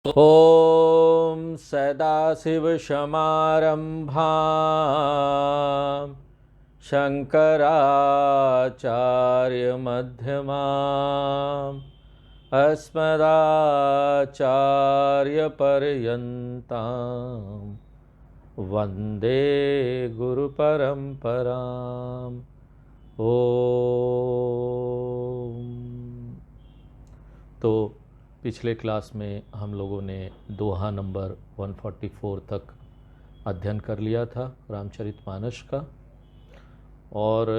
ॐ सदाशिवसमारम्भां शङ्कराचार्यमध्यमाम् अस्मदाचार्यपर्यन्तां वन्दे गुरुपरम्पराम्। तो पिछले क्लास में हम लोगों ने दोहा नंबर 144 तक अध्ययन कर लिया था रामचरितमानस का, और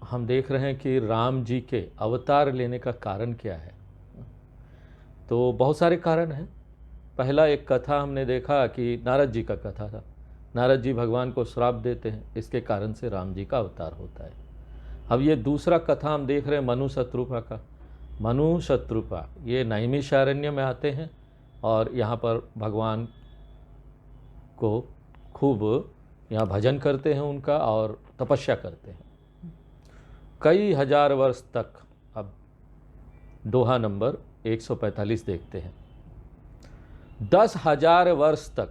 हम देख रहे हैं कि राम जी के अवतार लेने का कारण क्या है। तो बहुत सारे कारण हैं। पहला एक कथा हमने देखा कि नारद जी का कथा था। नारद जी भगवान को श्राप देते हैं, इसके कारण से राम जी का अवतार होता है। अब ये दूसरा कथा हम देख रहे हैं मनु शत्रुपा का। मनु शत्रुपा ये नैमिषारण्य में आते हैं और यहाँ पर भगवान को खूब यहाँ भजन करते हैं उनका और तपस्या करते हैं कई हजार वर्ष तक। अब दोहा नंबर 145 देखते हैं। 10,000 वर्ष तक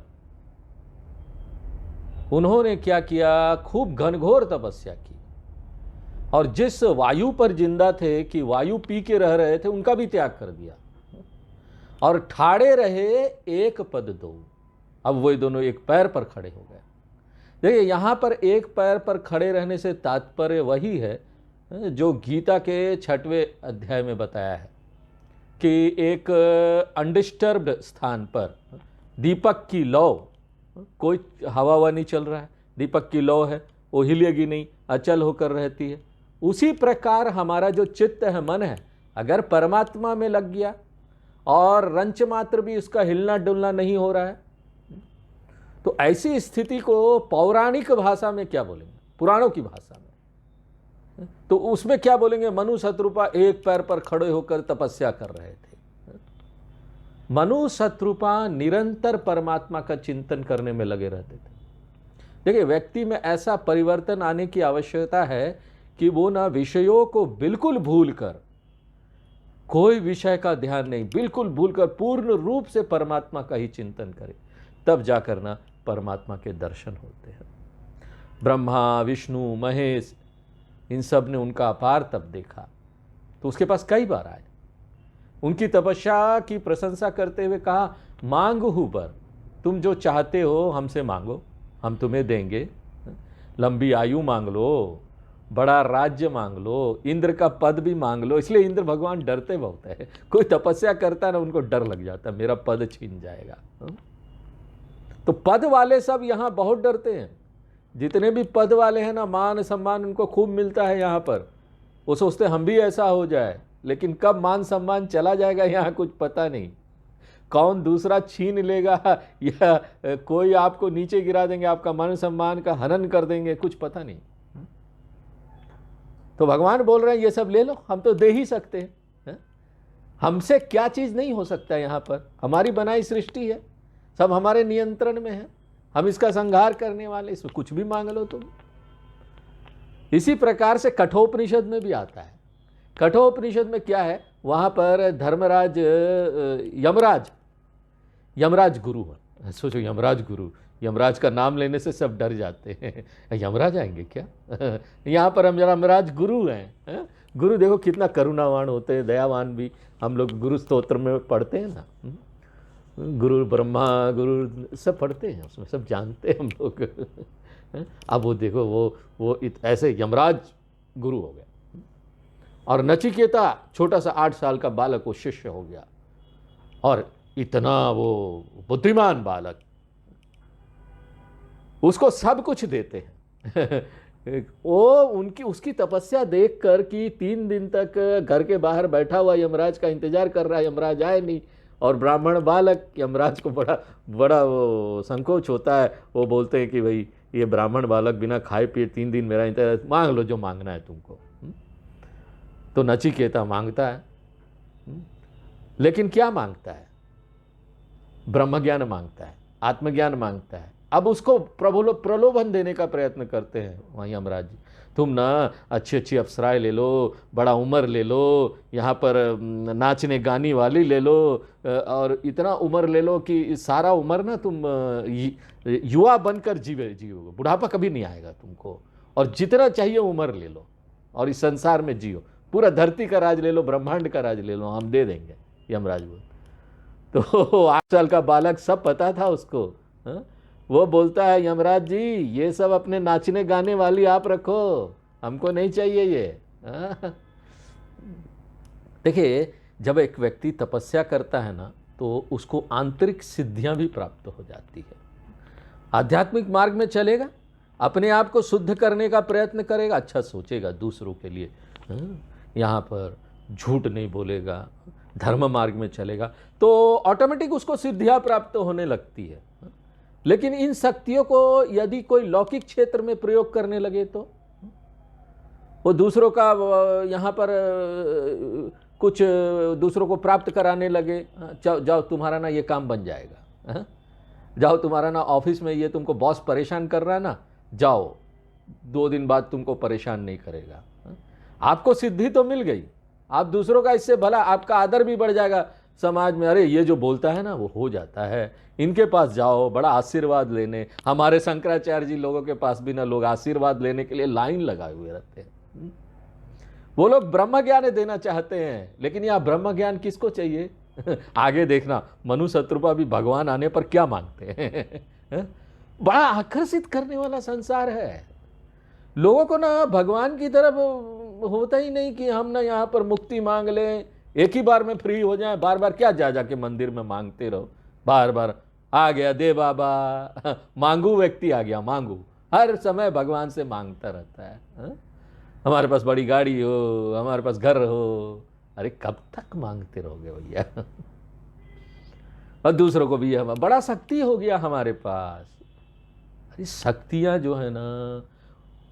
उन्होंने क्या किया, खूब घनघोर तपस्या की, और जिस वायु पर जिंदा थे कि वायु पी के रह रहे थे, उनका भी त्याग कर दिया और ठाड़े रहे एक पद दो। अब वो दोनों एक पैर पर खड़े हो गए। देखिए यहाँ पर एक पैर पर खड़े रहने से तात्पर्य वही है जो गीता के 6वें अध्याय में बताया है कि एक अनडिस्टर्ब्ड स्थान पर दीपक की लौ, कोई हवा नहीं चल रहा है, दीपक की लौ है, वो हिलेगी नहीं, अचल होकर रहती है। उसी प्रकार हमारा जो चित्त है, मन है, अगर परमात्मा में लग गया और रंच मात्र भी उसका हिलना डुलना नहीं हो रहा है, तो ऐसी स्थिति को पौराणिक भाषा में क्या बोलेंगे, पुराणों की भाषा में, तो उसमें क्या बोलेंगे, मनु शत्रुपा एक पैर पर खड़े होकर तपस्या कर रहे थे। मनु शत्रुपा निरंतर परमात्मा का चिंतन करने में लगे रहते थे। देखिए व्यक्ति में ऐसा परिवर्तन आने की आवश्यकता है कि वो ना विषयों को बिल्कुल भूलकर, कोई विषय का ध्यान नहीं, बिल्कुल भूलकर पूर्ण रूप से परमात्मा का ही चिंतन करे, तब जाकर ना परमात्मा के दर्शन होते हैं। ब्रह्मा विष्णु महेश इन सब ने उनका अपार तप देखा, तो उसके पास कई बार आए, उनकी तपस्या की प्रशंसा करते हुए कहा, मांग हूं बर, तुम जो चाहते हो हमसे मांगो, हम तुम्हें देंगे। लंबी आयु मांग लो, बड़ा राज्य मांग लो, इंद्र का पद भी मांग लो। इसलिए इंद्र भगवान डरते बहुत है। कोई तपस्या करता है ना, उनको डर लग जाता है मेरा पद छीन जाएगा। तो पद वाले सब यहाँ बहुत डरते हैं। जितने भी पद वाले हैं ना, मान सम्मान उनको खूब मिलता है यहाँ पर। वो सोचते हम भी ऐसा हो जाए, लेकिन कब मान सम्मान चला जाएगा यहाँ कुछ पता नहीं। कौन दूसरा छीन लेगा या कोई आपको नीचे गिरा देंगे, आपका मान सम्मान का हनन कर देंगे, कुछ पता नहीं। तो भगवान बोल रहे हैं ये सब ले लो, हम तो दे ही सकते हैं। हमसे क्या चीज नहीं हो सकता यहाँ पर, हमारी बनाई सृष्टि है, सब हमारे नियंत्रण में है, हम इसका संहार करने वाले, इसमें कुछ भी मांग लो तुम। इसी प्रकार से कठोपनिषद में भी आता है। कठोपनिषद में क्या है, वहां पर धर्मराज यमराज गुरु है। सोचो यमराज गुरु, यमराज का नाम लेने से सब डर जाते हैं, यमराज आएंगे क्या। यहाँ पर हम यमराज गुरु हैं। गुरु देखो कितना करुणावान होते हैं, दयावान भी। हम लोग गुरु स्तोत्र में पढ़ते हैं ना, गुरु ब्रह्मा गुरु सब पढ़ते हैं, उसमें सब जानते हैं हम लोग। अब वो देखो वो ऐसे यमराज गुरु हो गया, और नचिकेता छोटा सा 8 साल का बालक वो शिष्य हो गया, और इतना वो बुद्धिमान बालक, उसको सब कुछ देते हैं। वो उसकी तपस्या देखकर कि 3 दिन तक घर के बाहर बैठा हुआ यमराज का इंतजार कर रहा है, यमराज आए नहीं, और ब्राह्मण बालक, यमराज को बड़ा वो संकोच होता है। वो बोलते हैं कि भाई ये ब्राह्मण बालक बिना खाए पिए 3 दिन मेरा इंतजार, मांग लो जो मांगना है तुमको। तो नचिकेता मांगता है, लेकिन क्या मांगता है, ब्रह्म ज्ञान मांगता है, आत्मज्ञान मांगता है। अब उसको प्रलोभन देने का प्रयत्न करते हैं वहीं यमराज जी। तुम ना अच्छी अच्छी अप्सराएं ले लो, बड़ा उम्र ले लो, यहाँ पर नाचने गाने वाली ले लो, और इतना उम्र ले लो कि सारा उम्र ना तुम युवा बनकर जियोगे, बुढ़ापा कभी नहीं आएगा तुमको, और जितना चाहिए उम्र ले लो और इस संसार में जियो, पूरा धरती का राज ले लो, ब्रह्मांड का राज ले लो, हम दे देंगे। यमराज बोल तो 8 साल का बालक सब पता था उसको। हा? वो बोलता है, यमराज जी ये सब अपने नाचने गाने वाली आप रखो, हमको नहीं चाहिए ये। देखिए, जब एक व्यक्ति तपस्या करता है ना, तो उसको आंतरिक सिद्धियां भी प्राप्त हो जाती है। आध्यात्मिक मार्ग में चलेगा, अपने आप को शुद्ध करने का प्रयत्न करेगा, अच्छा सोचेगा दूसरों के लिए, यहाँ पर झूठ नहीं बोलेगा, धर्म मार्ग में चलेगा, तो ऑटोमेटिक उसको सिद्धियां प्राप्त होने लगती है। लेकिन इन शक्तियों को यदि कोई लौकिक क्षेत्र में प्रयोग करने लगे तो वो दूसरों का यहाँ पर कुछ दूसरों को प्राप्त कराने लगे, जाओ तुम्हारा ना ये काम बन जाएगा, जाओ तुम्हारा ना ऑफिस में ये तुमको बॉस परेशान कर रहा है ना, जाओ 2 दिन बाद तुमको परेशान नहीं करेगा। आपको सिद्धि तो मिल गई, आप दूसरों का इससे भला, आपका आदर भी बढ़ जाएगा समाज में। अरे ये जो बोलता है ना वो हो जाता है, इनके पास जाओ बड़ा आशीर्वाद लेने। हमारे शंकराचार्य जी लोगों के पास भी ना लोग आशीर्वाद लेने के लिए लाइन लगाए हुए रहते हैं। वो लोग ब्रह्म ज्ञान देना चाहते हैं, लेकिन यह ब्रह्म ज्ञान किसको चाहिए? आगे देखना, मनु शत्रुपा भी भगवान आने पर क्या मांगते हैं। बड़ा आकर्षित करने वाला संसार है। लोगों को ना भगवान की तरफ होता ही नहीं कि हम ना यहाँ पर मुक्ति मांग लें, एक ही बार में फ्री हो जाए, बार बार क्या जा जाके मंदिर में मांगते रहो, बार बार आ गया दे बाबा, मांगू व्यक्ति आ गया, मांगू हर समय भगवान से मांगता रहता है। हमारे पास बड़ी गाड़ी हो, हमारे पास घर हो, अरे कब तक मांगते रहोगे भैया। और दूसरों को भी हम बड़ा शक्ति हो गया हमारे पास। अरे शक्तियां जो है ना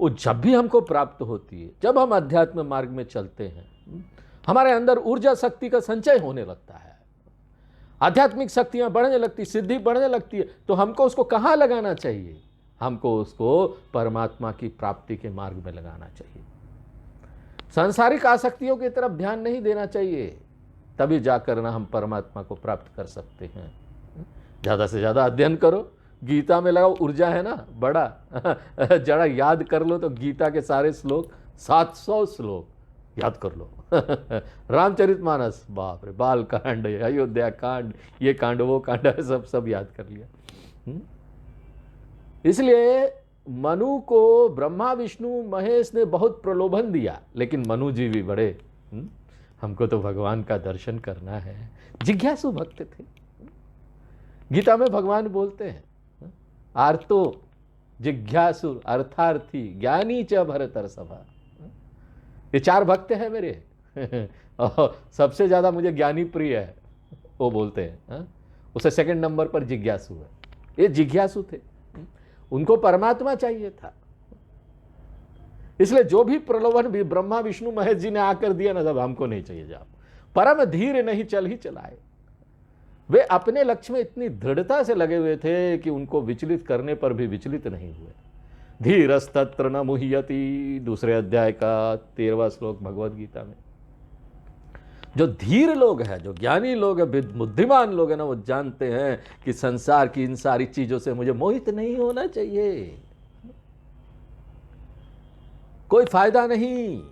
वो जब भी हमको प्राप्त होती है, जब हम अध्यात्म मार्ग में चलते हैं, हमारे अंदर ऊर्जा शक्ति का संचय होने लगता है, आध्यात्मिक शक्तियां बढ़ने लगती, सिद्धि बढ़ने लगती है, तो हमको उसको कहाँ लगाना चाहिए? हमको उसको परमात्मा की प्राप्ति के मार्ग में लगाना चाहिए। सांसारिक आसक्तियों की तरफ ध्यान नहीं देना चाहिए, तभी जाकर ना हम परमात्मा को प्राप्त कर सकते हैं। ज़्यादा से ज़्यादा अध्ययन करो, गीता में लगाओ, ऊर्जा है ना बड़ा, जरा याद कर लो तो गीता के सारे श्लोक 700 श्लोक याद कर लो। रामचरितमानस, बाप रे, बाल कांड, अयोध्या कांड, ये कांड वो कांड, सब याद कर लिया। इसलिए मनु को ब्रह्मा विष्णु महेश ने बहुत प्रलोभन दिया, लेकिन मनु जी भी बड़े, हमको तो भगवान का दर्शन करना है, जिज्ञासु भक्त थे। गीता में भगवान बोलते हैं, आर्तो जिज्ञासु अर्थार्थी ज्ञानी च भरतर्षभा। ये 4 भक्त हैं मेरे। और सबसे ज्यादा मुझे ज्ञानी प्रिय है, वो बोलते हैं। उसे सेकंड नंबर पर जिज्ञासु है। ये जिज्ञासु थे, उनको परमात्मा चाहिए था। इसलिए जो भी प्रलोभन भी ब्रह्मा विष्णु महेश जी ने आकर दिया ना, सब हमको नहीं चाहिए। जाओ, परम धीर नहीं चल ही चलाए। वे अपने लक्ष्य में इतनी दृढ़ता से लगे हुए थे कि उनको विचलित करने पर भी विचलित नहीं हुए। धीरस्तत्र न मुह्यति, दूसरे अध्याय का 13वां श्लोक भगवद गीता में। जो धीर लोग हैं, जो ज्ञानी लोग हैं, बुद्धिमान लोग हैं ना, वो जानते हैं कि संसार की इन सारी चीजों से मुझे मोहित नहीं होना चाहिए, कोई फायदा नहीं।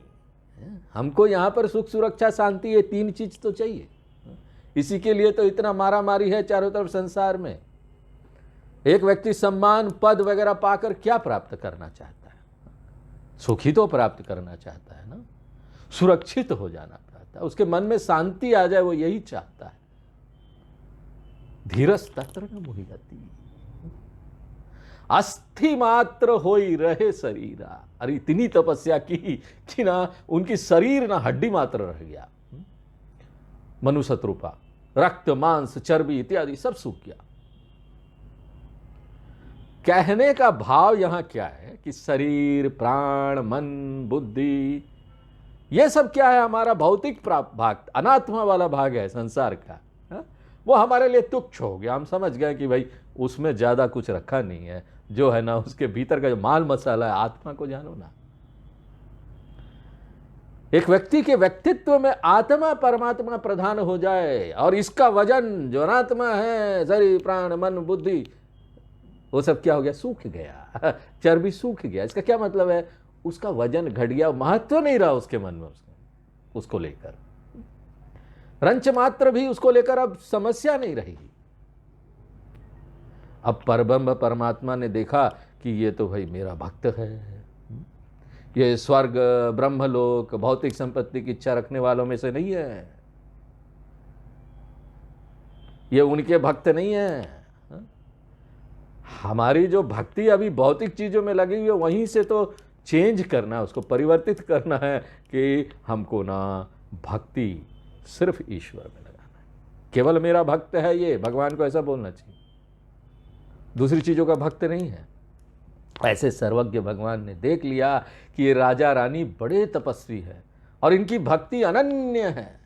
हमको यहां पर सुख सुरक्षा शांति, ये 3 चीज तो चाहिए। इसी के लिए तो इतना मारा मारी है चारों तरफ संसार में। एक व्यक्ति सम्मान पद वगैरह पाकर क्या प्राप्त करना चाहता है? सुखी तो प्राप्त करना चाहता है ना, सुरक्षित हो जाना चाहता है, उसके मन में शांति आ जाए, वो यही चाहता है। धीरस तत्र न मुह्यति, अस्थि मात्र होई रहे शरीरा। अरे इतनी तपस्या की कि ना उनकी शरीर ना हड्डी मात्र रह गया। मनु शत्रुपा, रक्त मांस चर्बी इत्यादि सब सूख गया। कहने का भाव यहां क्या है कि शरीर प्राण मन बुद्धि ये सब क्या है? हमारा भौतिक भाग, अनात्मा वाला भाग है संसार का, वो हमारे लिए तुच्छ हो गया। हम समझ गए कि भाई उसमें ज्यादा कुछ रखा नहीं है, जो है ना उसके भीतर का जो माल मसाला है, आत्मा को जानो ना। एक व्यक्ति के व्यक्तित्व में आत्मा परमात्मा प्रधान हो जाए और इसका वजन जो अनात्मा है, शरीर प्राण मन बुद्धि, वो सब क्या हो गया? सूख गया, चर्बी सूख गया। इसका क्या मतलब है? उसका वजन घट गया, महत्व नहीं रहा उसके मन में उसको लेकर, रंच मात्र भी उसको लेकर अब समस्या नहीं रही। अब परब्रह्म परमात्मा ने देखा कि ये तो भाई मेरा भक्त है, ये स्वर्ग ब्रह्मलोक भौतिक संपत्ति की इच्छा रखने वालों में से नहीं है, ये उनके भक्त नहीं है। हमारी जो भक्ति अभी भौतिक चीजों में लगी हुई है, वहीं से तो चेंज करना, उसको परिवर्तित करना है कि हमको ना भक्ति सिर्फ ईश्वर में लगाना है। केवल मेरा भक्त है ये, भगवान को ऐसा बोलना चाहिए, दूसरी चीजों का भक्त नहीं है। ऐसे सर्वज्ञ भगवान ने देख लिया कि ये राजा रानी बड़े तपस्वी है और इनकी भक्ति अनन्य है।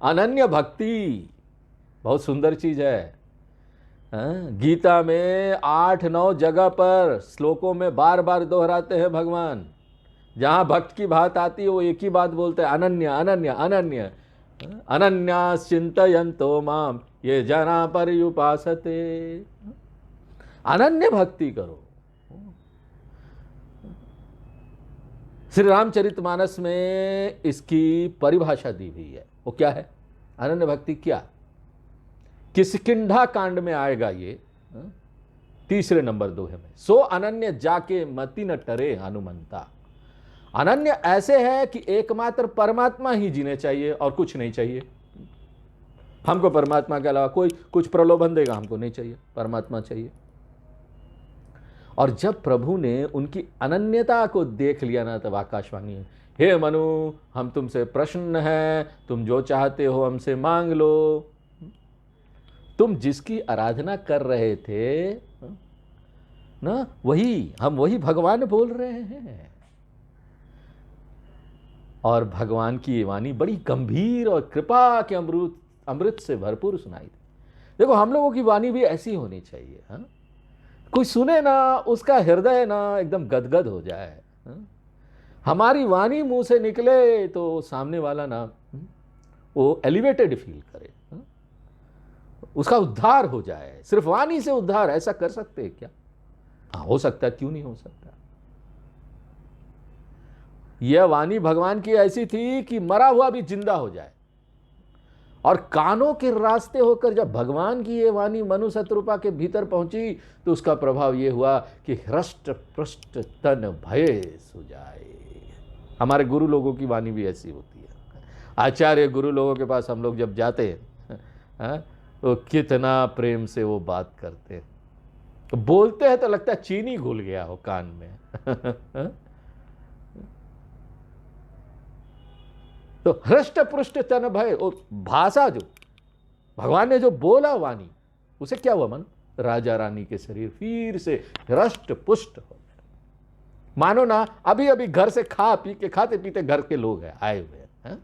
अनन्य भक्ति बहुत सुंदर चीज है। गीता में 8-9 जगह पर श्लोकों में बार बार दोहराते हैं भगवान। जहां भक्त की बात आती है वो एक ही बात बोलते हैं, अनन्य अनन्य अनन्य। अनन्यास चिंतयन्तो माम ये जना पर्युपासते। अनन्य भक्ति करो। श्री रामचरितमानस में इसकी परिभाषा दी हुई है। वो क्या है अनन्य भक्ति? क्या किष्किंधा कांड में आएगा ये, 3 नंबर दोहे में। सो अनन्य जाके मति न टरे हनुमंता। अनन्य ऐसे है कि एकमात्र परमात्मा ही जीने चाहिए और कुछ नहीं चाहिए। हमको परमात्मा के अलावा कोई कुछ प्रलोभन देगा हमको नहीं चाहिए, परमात्मा चाहिए। और जब प्रभु ने उनकी अनन्यता को देख लिया ना, तब आकाशवाणी है, हे मनु हम तुमसे प्रसन्न हैं, तुम जो चाहते हो हमसे मांग लो। तुम जिसकी आराधना कर रहे थे ना, वही भगवान बोल रहे हैं। और भगवान की ये वाणी बड़ी गंभीर और कृपा के अमृत से भरपूर सुनाई दी। देखो हम लोगों की वाणी भी ऐसी होनी चाहिए। हाँ, कोई सुने ना, उसका हृदय ना एकदम गदगद हो जाए। हमारी वाणी मुंह से निकले तो सामने वाला ना वो एलिवेटेड फील करे, उसका उद्धार हो जाए। सिर्फ वाणी से उद्धार ऐसा कर सकते हैं क्या? हाँ, हो सकता है, क्यों नहीं हो सकता। यह वाणी भगवान की ऐसी थी कि मरा हुआ भी जिंदा हो जाए। और कानों के रास्ते होकर जब भगवान की ये वाणी मनु शत्रुपा के भीतर पहुंची तो उसका प्रभाव ये हुआ कि हृष्ट पृष्ट तन भय सुजाए। हमारे गुरु लोगों की वाणी भी ऐसी होती है। आचार्य गुरु लोगों के पास हम लोग जब जाते हैं तो कितना प्रेम से वो बात करते हैं, तो बोलते हैं तो लगता है चीनी घुल गया हो कान में। तो हृष्ट पृष्ट तन भय, और भाषा जो भगवान ने जो बोला वाणी, उसे क्या हुआ? मन राजा रानी के शरीर फिर से हृष्ट पुष्ट हो गए। मानो ना अभी अभी घर से खा पी के, खाते पीते घर के लोग हैं आए हुए हैं।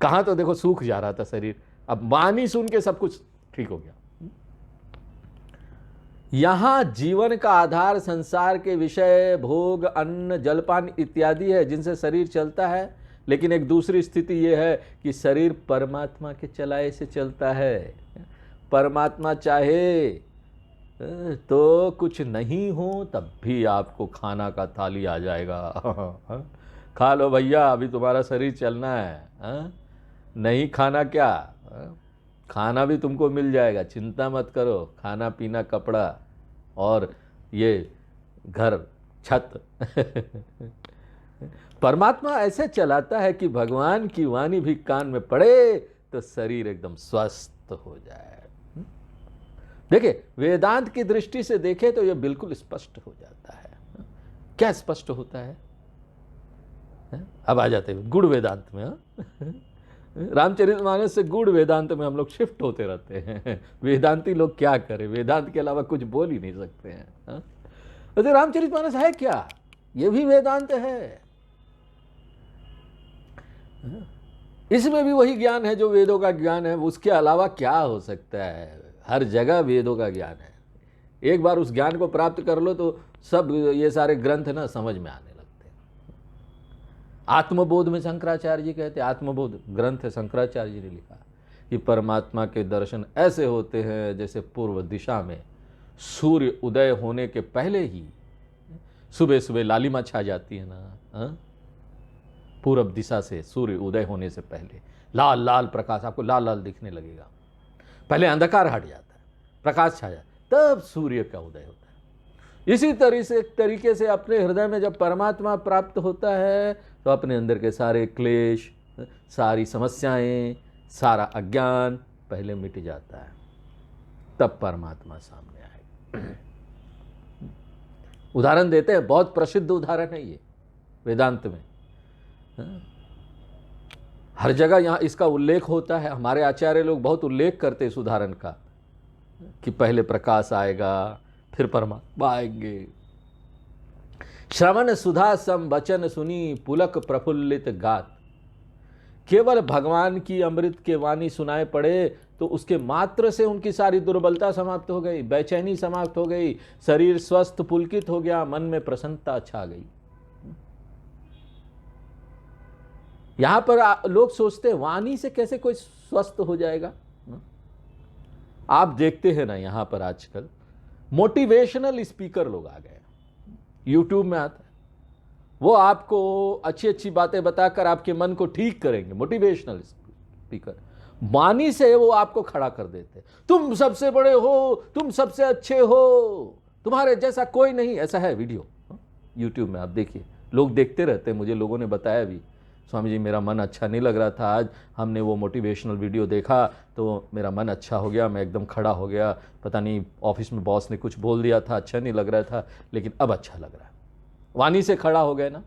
कहां तो देखो सूख जा रहा था शरीर, अब वाणी सुन के सब कुछ ठीक हो गया। यहां जीवन का आधार संसार के विषय भोग अन्न जलपान इत्यादि है जिनसे शरीर चलता है। लेकिन एक दूसरी स्थिति यह है कि शरीर परमात्मा के चलाए से चलता है। परमात्मा चाहे तो कुछ नहीं हो तब भी आपको खाना का थाली आ जाएगा। खा लो भैया, अभी तुम्हारा शरीर चलना है। नहीं खाना क्या, खाना भी तुमको मिल जाएगा, चिंता मत करो। खाना पीना कपड़ा और ये घर छत। परमात्मा ऐसे चलाता है कि भगवान की वाणी भी कान में पड़े तो शरीर एकदम स्वस्थ हो जाए। देखिए वेदांत की दृष्टि से देखें तो यह बिल्कुल स्पष्ट हो जाता है। क्या स्पष्ट होता है? अब आ जाते हैं गुड़ वेदांत में। रामचरितमानस से गुड़ वेदांत में हम लोग शिफ्ट होते रहते हैं। वेदांती लोग क्या करें, वेदांत के अलावा कुछ बोल ही नहीं सकते हैं। तो रामचरितमानस है क्या? यह भी वेदांत है। इसमें भी वही ज्ञान है जो वेदों का ज्ञान है, उसके अलावा क्या हो सकता है? हर जगह वेदों का ज्ञान है। एक बार उस ज्ञान को प्राप्त कर लो तो सब ये सारे ग्रंथ ना समझ में आने लगते हैं। आत्मबोध में शंकराचार्य जी कहते, आत्मबोध ग्रंथ है, शंकराचार्य जी ने लिखा कि परमात्मा के दर्शन ऐसे होते हैं जैसे पूर्व दिशा में सूर्य उदय होने के पहले ही सुबह सुबह लालिमा छा जाती है ना, पूर्व दिशा से सूर्य उदय होने से पहले लाल लाल प्रकाश आपको लाल लाल दिखने लगेगा। पहले अंधकार हट जाता है, प्रकाश छा जाता है, तब सूर्य का उदय होता है। इसी तरीके से अपने हृदय में जब परमात्मा प्राप्त होता है तो अपने अंदर के सारे क्लेश, सारी समस्याएं, सारा अज्ञान पहले मिट जाता है, तब परमात्मा सामने आएगा। उदाहरण देते हैं, बहुत प्रसिद्ध उदाहरण है ये वेदांत में, हर जगह यहां इसका उल्लेख होता है। हमारे आचार्य लोग बहुत उल्लेख करते हैं इस उदाहरण का कि पहले प्रकाश आएगा फिर परमात्मा आएंगे। श्रवण सुधा सम वचन सुनी पुलक प्रफुल्लित गात। केवल भगवान की अमृत के वाणी सुनाए पड़े तो उसके मात्र से उनकी सारी दुर्बलता समाप्त हो गई, बेचैनी समाप्त हो गई, शरीर स्वस्थ पुलकित हो गया, मन में प्रसन्नता छा गई। यहां पर लोग सोचते हैं वाणी से कैसे कोई स्वस्थ हो जाएगा। आप देखते हैं ना, यहां पर आजकल मोटिवेशनल स्पीकर लोग आ गए, यूट्यूब में आता है, वो आपको अच्छी अच्छी बातें बताकर आपके मन को ठीक करेंगे। मोटिवेशनल स्पीकर वाणी से वो आपको खड़ा कर देते, तुम सबसे बड़े हो, तुम सबसे अच्छे हो, तुम्हारे जैसा कोई नहीं। ऐसा है वीडियो यूट्यूब में, आप देखिए, लोग देखते रहते हैं। मुझे लोगों ने बताया भी, स्वामी जी मेरा मन अच्छा नहीं लग रहा था, आज हमने वो मोटिवेशनल वीडियो देखा तो मेरा मन अच्छा हो गया, मैं एकदम खड़ा हो गया। पता नहीं ऑफिस में बॉस ने कुछ बोल दिया था, अच्छा नहीं लग रहा था, लेकिन अब अच्छा लग रहा है। वाणी से खड़ा हो गए ना।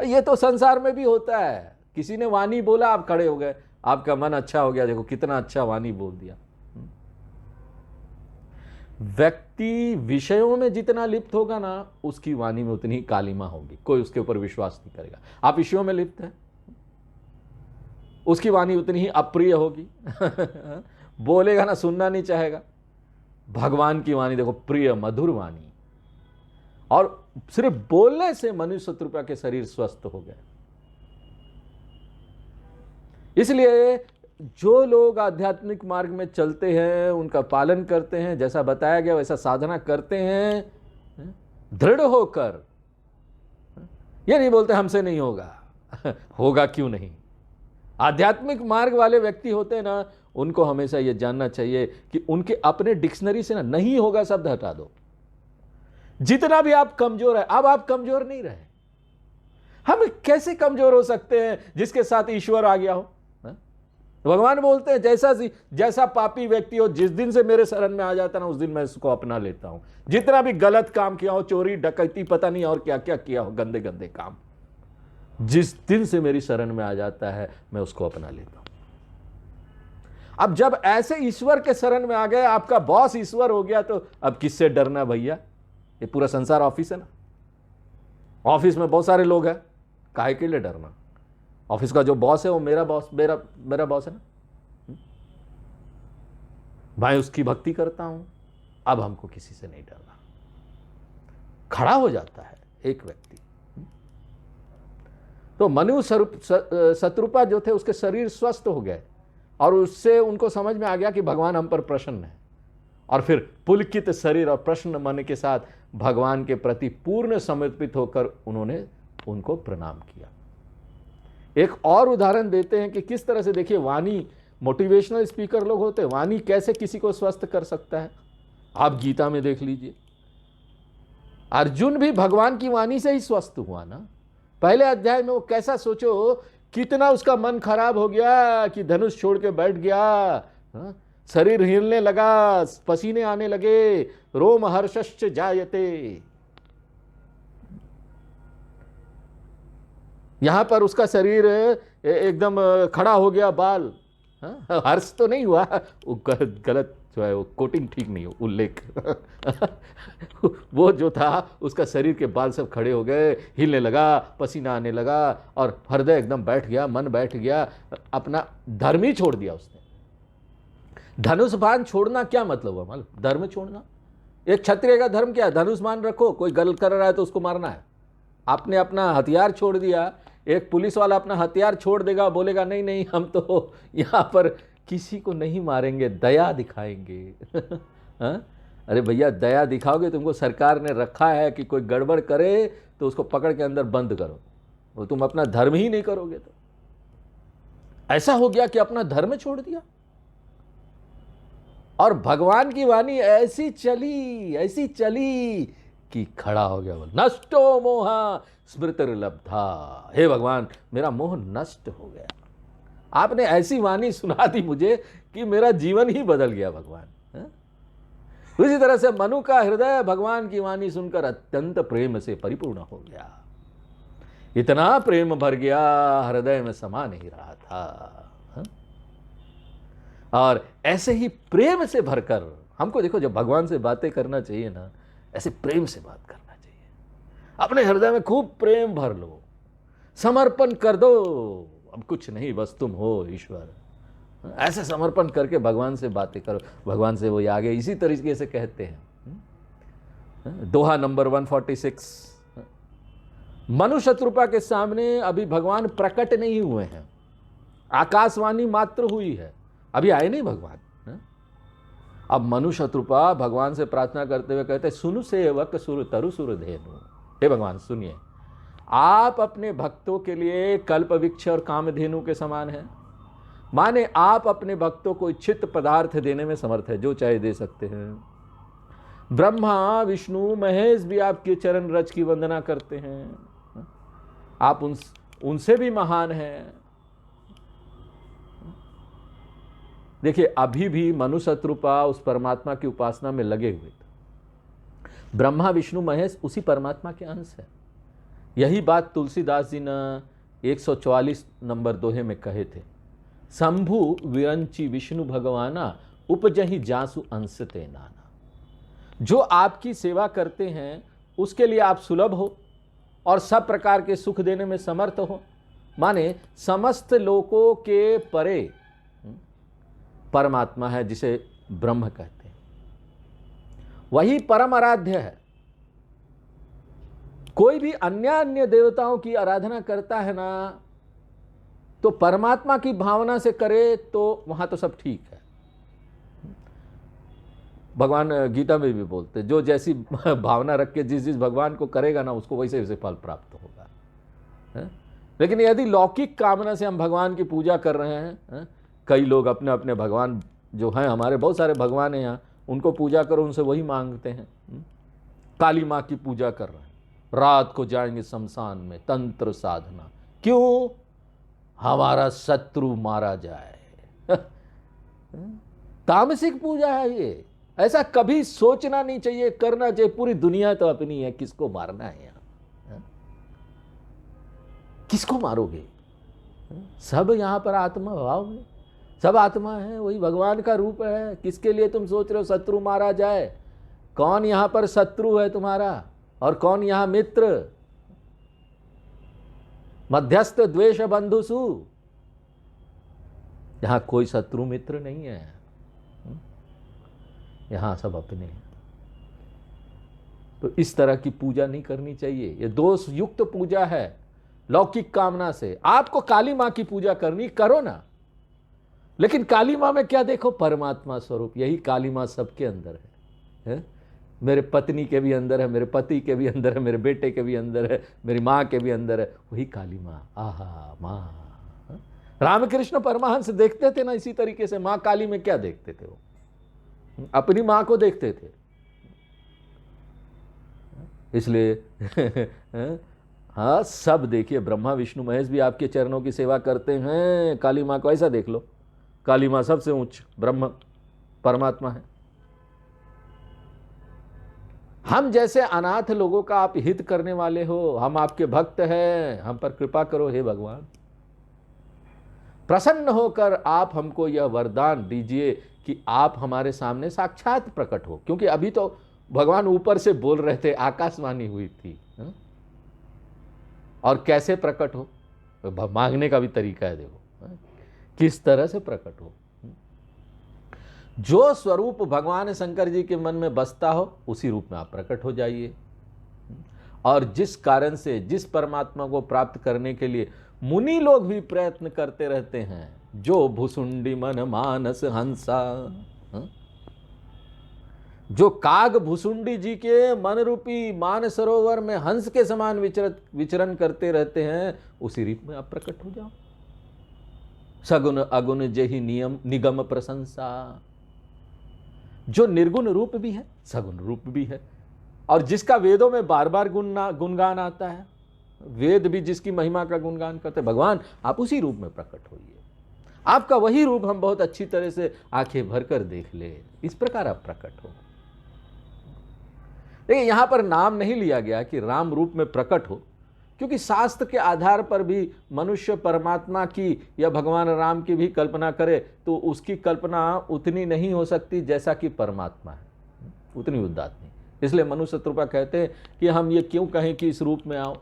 ये तो संसार में भी होता है, किसी ने वाणी बोला, आप खड़े हो गए, आपका मन अच्छा हो गया, देखो कितना अच्छा वाणी बोल दिया। व्यक्ति विषयों में जितना लिप्त होगा ना, उसकी वाणी में उतनी ही कालिमा होगी, कोई उसके ऊपर विश्वास नहीं करेगा। आप विषयों में लिप्त हैं, उसकी वाणी उतनी ही अप्रिय होगी बोलेगा ना, सुनना नहीं चाहेगा। भगवान की वाणी देखो, प्रिय मधुर वाणी, और सिर्फ बोलने से मनुष्य शत्रुपा के शरीर स्वस्थ हो गए। इसलिए जो लोग आध्यात्मिक मार्ग में चलते हैं, उनका पालन करते हैं, जैसा बताया गया वैसा साधना करते हैं दृढ़ होकर, ये नहीं बोलते हमसे नहीं होगा होगा क्यों नहीं। आध्यात्मिक मार्ग वाले व्यक्ति होते हैं ना, उनको हमेशा यह जानना चाहिए कि उनके अपने डिक्शनरी से ना नहीं होगा शब्द हटा दो। जितना भी आप कमजोर है, अब आप कमजोर नहीं रहे। हम कैसे कमजोर हो सकते हैं जिसके साथ ईश्वर आ गया हो। भगवान बोलते हैं जैसा पापी व्यक्ति हो, जिस दिन से मेरे शरण में आ जाता ना, उस दिन मैं इसको अपना लेता हूं। जितना भी गलत काम किया हो, चोरी डकैती पता नहीं और क्या क्या किया हो, गंदे गंदे काम, जिस दिन से मेरी शरण में आ जाता है मैं उसको अपना लेता हूं। अब जब ऐसे ईश्वर के शरण में आ गए, आपका बॉस ईश्वर हो गया, तो अब किससे डरना भैया। ये पूरा संसार ऑफिस है ना, ऑफिस में बहुत सारे लोग हैं, काहे के लिए डरना। ऑफिस का जो बॉस है वो मेरा बॉस है ना, मैं उसकी भक्ति करता हूं, अब हमको किसी से नहीं डरना। खड़ा हो जाता है एक व्यक्ति। तो मनु शत्रुपा जो थे, उसके शरीर स्वस्थ हो गए और उससे उनको समझ में आ गया कि भगवान हम पर प्रसन्न है, और फिर पुलकित शरीर और प्रसन्न मन के साथ भगवान के प्रति पूर्ण समर्पित होकर उन्होंने उनको प्रणाम किया। एक और उदाहरण देते हैं कि किस तरह से, देखिए, वाणी, मोटिवेशनल स्पीकर लोग होते हैं, वाणी कैसे किसी को स्वस्थ कर सकता है। आप गीता में देख लीजिए, अर्जुन भी भगवान की वाणी से ही स्वस्थ हुआ ना। पहले अध्याय में वो कैसा, सोचो कितना उसका मन खराब हो गया कि धनुष छोड़ के बैठ गया, शरीर हिलने लगा, पसीने आने लगे, रोम हर्षश्च जायते। यहां पर उसका शरीर एकदम खड़ा हो गया, बाल, हर्ष तो नहीं हुआ, वो गलत जो है वो कोटिंग ठीक नहीं हो, उल्लेख वो जो था, उसका शरीर के बाल सब खड़े हो गए, हिलने लगा, पसीना आने लगा, और हृदय एकदम बैठ गया, मन बैठ गया, अपना धर्म ही छोड़ दिया उसने। धनुष बाण छोड़ना क्या मतलब हुआ मालूम? धर्म छोड़ना। एक क्षत्रिय का धर्म क्या है? धनुष बाण रखो, कोई गलत कर रहा है तो उसको मारना है। आपने अपना हथियार छोड़ दिया, एक पुलिस वाला अपना हथियार छोड़ देगा, बोलेगा नहीं नहीं हम तो यहाँ पर किसी को नहीं मारेंगे, दया दिखाएंगे। हाँ? अरे भैया दया दिखाओगे, तुमको सरकार ने रखा है कि कोई गड़बड़ करे तो उसको पकड़ के अंदर बंद करो, वो तुम अपना धर्म ही नहीं करोगे। तो ऐसा हो गया कि अपना धर्म छोड़ दिया। और भगवान की वाणी ऐसी चली कि खड़ा हो गया, बोल नष्टो मोहा स्मृतिर्लब्धा। हे भगवान मेरा मोह नष्ट हो गया, आपने ऐसी वाणी सुना दी मुझे कि मेरा जीवन ही बदल गया भगवान। उसी तरह से मनु का हृदय भगवान की वाणी सुनकर अत्यंत प्रेम से परिपूर्ण हो गया। इतना प्रेम भर गया, हृदय में समा नहीं रहा था। और ऐसे ही प्रेम से भरकर हमको देखो, जब भगवान से बातें करना चाहिए ना, ऐसे प्रेम से बात करना चाहिए। अपने हृदय में खूब प्रेम भर लो, समर्पण कर दो, अब कुछ नहीं बस तुम हो ईश्वर। ऐसे समर्पण करके भगवान से बातें करो, भगवान से वो आगे इसी तरीके से कहते हैं। दोहा नंबर 146। मनु शत्रुपा के सामने अभी भगवान प्रकट नहीं हुए हैं, आकाशवाणी मात्र हुई है, अभी आए नहीं भगवान। अब मनु शत्रुपा भगवान से प्रार्थना करते हुए कहते, सुनु सेवक सुर तरु सुर धेनु। हे भगवान सुनिए, आप अपने भक्तों के लिए कल्प वृक्ष और कामधेनु के समान हैं। माने आप अपने भक्तों को इच्छित पदार्थ देने में समर्थ है, जो चाहे दे सकते हैं। ब्रह्मा विष्णु महेश भी आपके चरण रज की वंदना करते हैं, आप उनसे भी महान हैं। देखिए अभी भी मनु शत्रुपा उस परमात्मा की उपासना में लगे हुए थे। ब्रह्मा विष्णु महेश उसी परमात्मा के अंश है। यही बात तुलसीदास जी ने 144 नंबर दोहे में कहे थे, शंभु विरंची विष्णु भगवाना उपजहि जासु अंश ते नाना। जो आपकी सेवा करते हैं उसके लिए आप सुलभ हो और सब प्रकार के सुख देने में समर्थ हो। माने समस्त लोकों के परे परमात्मा है जिसे ब्रह्म कहते हैं, वही परम आराध्य है। कोई भी अन्य देवताओं की आराधना करता है ना, तो परमात्मा की भावना से करे तो वहां तो सब ठीक है। भगवान गीता में भी बोलते, जो जैसी भावना रख के जिस भगवान को करेगा ना, उसको वैसे वैसे फल प्राप्त होगा। लेकिन यदि लौकिक कामना से हम भगवान की पूजा कर रहे हैं, कई लोग अपने अपने भगवान जो हैं, हमारे बहुत सारे भगवान हैं यहाँ, उनको पूजा करो, उनसे वही मांगते हैं। काली माँ की पूजा कर रहे हैं, रात को जाएंगे शमशान में तंत्र साधना, क्यों? हमारा शत्रु मारा जाए। तामसिक पूजा है ये, ऐसा कभी सोचना नहीं चाहिए, करना चाहिए। पूरी दुनिया तो अपनी है, किसको मारना है यहाँ? किसको मारोगे? सब यहाँ पर आत्मा भाव में, सब आत्मा है, वही भगवान का रूप है। किसके लिए तुम सोच रहे हो शत्रु मारा जाए? कौन यहाँ पर शत्रु है तुम्हारा और कौन यहाँ मित्र? मध्यस्थ द्वेष बंधुसु, यहां कोई शत्रु मित्र नहीं है, यहां सब अपने हैं। तो इस तरह की पूजा नहीं करनी चाहिए, ये दोष युक्त पूजा है। लौकिक कामना से आपको काली मां की पूजा करनी, करो ना, लेकिन काली मां में क्या देखो? परमात्मा स्वरूप। यही काली मां सबके अंदर है? मेरे पत्नी के भी अंदर है, मेरे पति के भी अंदर है, मेरे बेटे के भी अंदर है, मेरी माँ के भी अंदर है, वही काली माँ। आहा माँ। रामकृष्ण परमहंस देखते थे ना इसी तरीके से। माँ काली में क्या देखते थे? वो अपनी माँ को देखते थे। इसलिए हाँ, सब देखिए, ब्रह्मा विष्णु महेश भी आपके चरणों की सेवा करते हैं। काली माँ को ऐसा देख लो, काली माँ सबसे उच्च ब्रह्म परमात्मा है। हम जैसे अनाथ लोगों का आप हित करने वाले हो, हम आपके भक्त हैं, हम पर कृपा करो हे भगवान। प्रसन्न होकर आप हमको यह वरदान दीजिए कि आप हमारे सामने साक्षात प्रकट हो। क्योंकि अभी तो भगवान ऊपर से बोल रहे थे, आकाशवाणी हुई थी, और कैसे प्रकट हो, मांगने का भी तरीका है। देखो किस तरह से प्रकट हो। जो स्वरूप भगवान शंकर जी के मन में बसता हो, उसी रूप में आप प्रकट हो जाइए। और जिस कारण से, जिस परमात्मा को प्राप्त करने के लिए मुनि लोग भी प्रयत्न करते रहते हैं, जो भुसुंडी मन मानस हंसा, जो काग भुसुंडी जी के मन रूपी मान सरोवर में हंस के समान विचरण करते रहते हैं, उसी रूप में आप प्रकट हो जाओ। सगुण अगुण जेहि नियम निगम प्रशंसा, जो निर्गुण रूप भी है, सगुण रूप भी है, और जिसका वेदों में बार बार गुणगान आता है, वेद भी जिसकी महिमा का गुणगान करते, भगवान आप उसी रूप में प्रकट होइए। आपका वही रूप हम बहुत अच्छी तरह से आंखें भरकर देख ले, इस प्रकार आप प्रकट हो। देखिए, यहां पर नाम नहीं लिया गया कि राम रूप में प्रकट हो, क्योंकि शास्त्र के आधार पर भी मनुष्य परमात्मा की या भगवान राम की भी कल्पना करे तो उसकी कल्पना उतनी नहीं हो सकती जैसा कि परमात्मा है, उतनी उदात्त नहीं। इसलिए मनु शत्रुपा कहते हैं कि हम ये क्यों कहें कि इस रूप में आओ,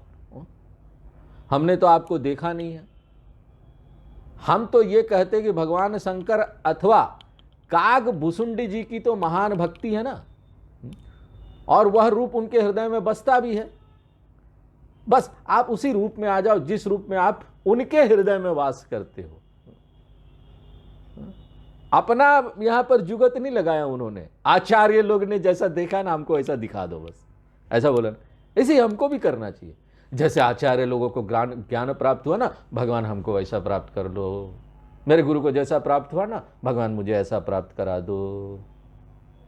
हमने तो आपको देखा नहीं है। हम तो ये कहते कि भगवान शंकर अथवा काग भुसुंडी जी की तो महान भक्ति है ना, और वह रूप उनके हृदय में बसता भी है। बस आप उसी रूप में आ जाओ जिस रूप में आप उनके हृदय में वास करते हो। अपना यहां पर जुगत नहीं लगाया उन्होंने, आचार्य लोग ने जैसा देखा ना, हमको ऐसा दिखा दो, बस ऐसा बोला। इसे हमको भी करना चाहिए। जैसे आचार्य लोगों को ज्ञान प्राप्त हुआ ना, भगवान हमको वैसा प्राप्त कर लो। मेरे गुरु को जैसा प्राप्त हुआ ना, भगवान मुझे ऐसा प्राप्त करा दो।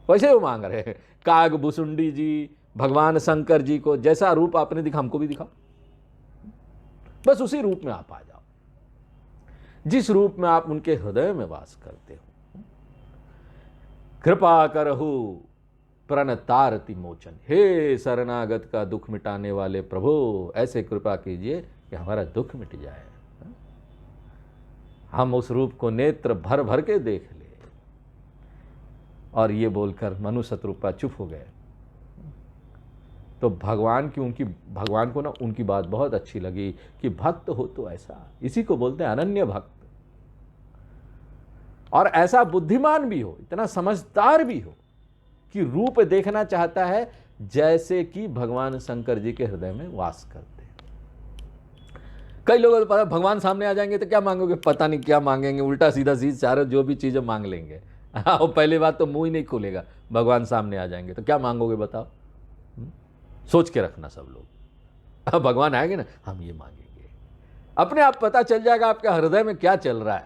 वैसे वो मांग रहे हैं। काग भुसुंडी जी, भगवान शंकर जी को जैसा रूप आपने दिखा, हमको भी दिखाओ। बस उसी रूप में आप आ जाओ जिस रूप में आप उनके हृदय में वास करते हो। कृपा करहु प्रणतारति मोचन, हे शरणागत का दुख मिटाने वाले प्रभु, ऐसे कृपा कीजिए कि हमारा दुख मिट जाए, हम उस रूप को नेत्र भर भर के देख ले। और ये बोलकर मनु शत्रुपा चुप हो गए। तो भगवान को ना उनकी बात बहुत अच्छी लगी कि भक्त हो तो ऐसा, इसी को बोलते हैं अनन्य भक्त, और ऐसा बुद्धिमान भी हो, इतना समझदार भी हो कि रूप देखना चाहता है जैसे कि भगवान शंकर जी के हृदय में वास करते हैं। कई लोगों को पता भगवान सामने आ जाएंगे तो क्या मांगोगे, पता नहीं क्या मांगेंगे, उल्टा सीधा चीज चारों जो भी चीजें मांग लेंगे। पहली बात तो मुंह ही नहीं खोलेगा, भगवान सामने आ जाएंगे तो क्या मांगोगे बताओ। सोच के रखना सब लोग, भगवान आएंगे ना, हम ये मांगेंगे, अपने आप पता चल जाएगा आपके हृदय में क्या चल रहा है।